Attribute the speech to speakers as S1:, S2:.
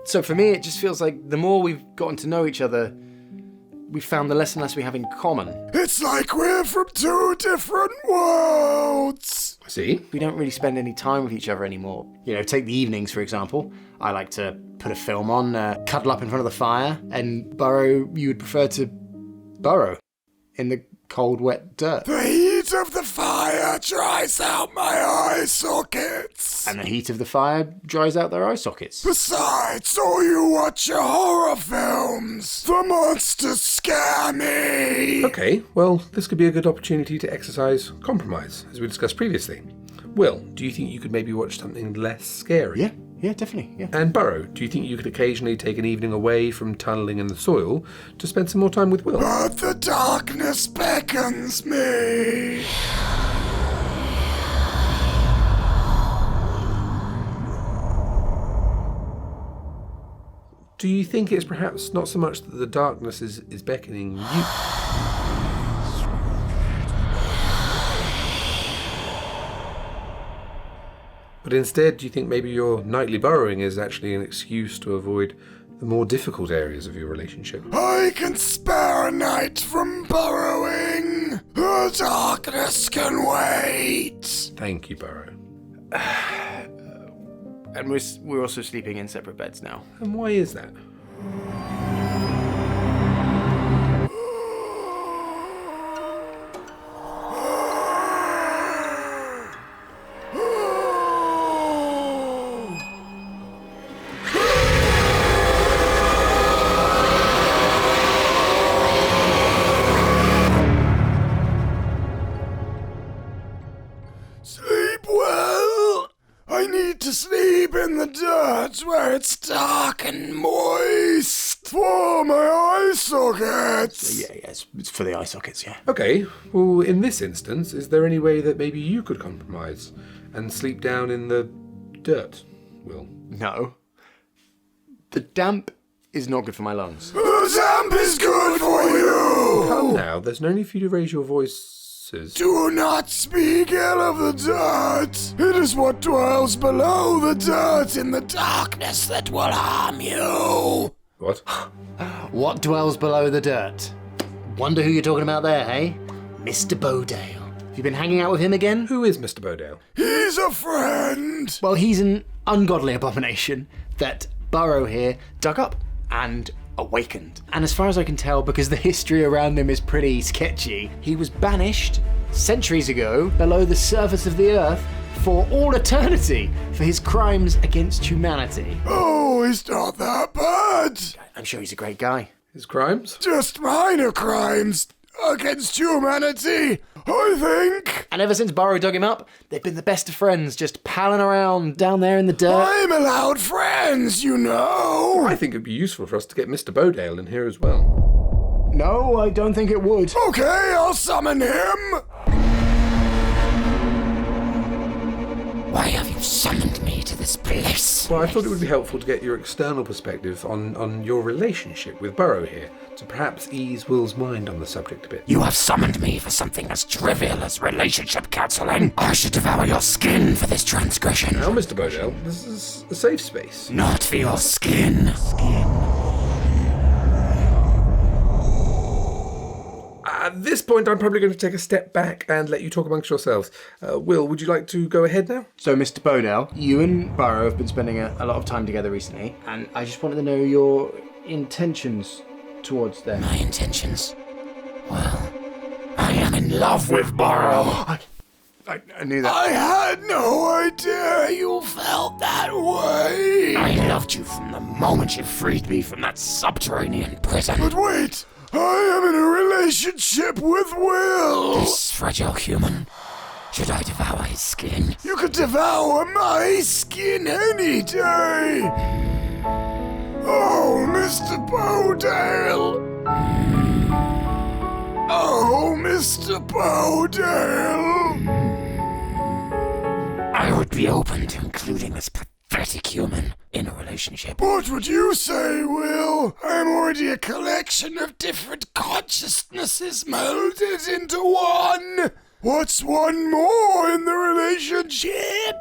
S1: So for me, it just feels like the more we've gotten to know each other, we've found the less and less we have in common.
S2: It's like we're from two different worlds.
S3: I see.
S1: We don't really spend any time with each other anymore. You know, take the evenings, for example. I like to put a film on, cuddle up in front of the fire, and Burrow, you would prefer to burrow in the cold, wet dirt.
S2: The heat of the fire dries out my eye sockets.
S1: And the heat of the fire dries out their eye sockets.
S2: Besides, all you watch are horror films. The monsters scare me.
S3: Okay, well, this could be a good opportunity to exercise compromise, as we discussed previously. Will, do you think you could maybe watch something less scary?
S1: Yeah, definitely, yeah.
S3: And Burrow, do you think you could occasionally take an evening away from tunnelling in the soil to spend some more time with Will?
S2: But the darkness beckons me.
S3: Do you think it's perhaps not so much that the darkness is beckoning you? But instead, do you think maybe your nightly burrowing is actually an excuse to avoid the more difficult areas of your relationship?
S2: I can spare a night from burrowing. The darkness can wait.
S3: Thank you, Burrow.
S1: And we're also sleeping in separate beds now.
S3: And why is that?
S2: Sleep well. I need to sleep in the dirt where it's dark and moist for my eye sockets.
S1: Yeah, it's for the eye sockets, yeah.
S3: Okay, well, in this instance, is there any way that maybe you could compromise and sleep down in the dirt, Will?
S1: No. The damp is not good for my lungs.
S2: The damp is good for you.
S3: Come now, there's no need for you to raise your voices.
S2: Do not speak ill of the dirt. It is what dwells below the dirt in the darkness that will harm you.
S3: What?
S1: What dwells below the dirt? Wonder who you're talking about there, hey? Mr. Bodell. Have you been hanging out with him again?
S3: Who is Mr. Bodell?
S2: He's a friend.
S1: Well, he's an ungodly abomination that Burrow here dug up and awakened. And as far as I can tell, because the history around him is pretty sketchy, he was banished centuries ago below the surface of the earth for all eternity for his crimes against humanity.
S2: Oh, he's not that bad.
S1: I'm sure he's a great guy.
S3: His crimes?
S2: Just minor crimes against humanity, I think.
S1: And ever since Burrow dug him up, they've been the best of friends, just palling around down there in the dirt.
S2: I'm allowed friends, you know.
S3: I think it'd be useful for us to get Mr. Bodell in here as well.
S1: No, I don't think it would.
S2: Okay, I'll summon him. Why have you summoned me to this place?
S3: Well, I thought it would be helpful to get your external perspective on your relationship with Burrow here, to perhaps ease Will's mind on the subject a bit.
S2: You have summoned me for something as trivial as relationship counseling. I should devour your skin for this transgression.
S3: Now, Mr. Bodell, this is a safe space.
S2: Not for your skin.
S3: At this point, I'm probably going to take a step back and let you talk amongst yourselves. Will, would you like to go ahead now?
S1: So, Mr. Bodell, you and Burrow have been spending a lot of time together recently, and I just wanted to know your intentions towards them.
S2: My intentions? Well, I am in love with Burrow.
S1: I knew that.
S2: I had no idea you felt that way. I loved you from the moment you freed me from that subterranean prison. But wait, I am in a relationship with Will. This fragile human. Should I devour his skin? You could devour my skin any day. Oh, Mr. Bodell. Oh, Mr. Bodell. I would be open to including this pathetic human in a relationship. What would you say, Will? I'm already a collection of different consciousnesses melded into one. What's one more in the relationship?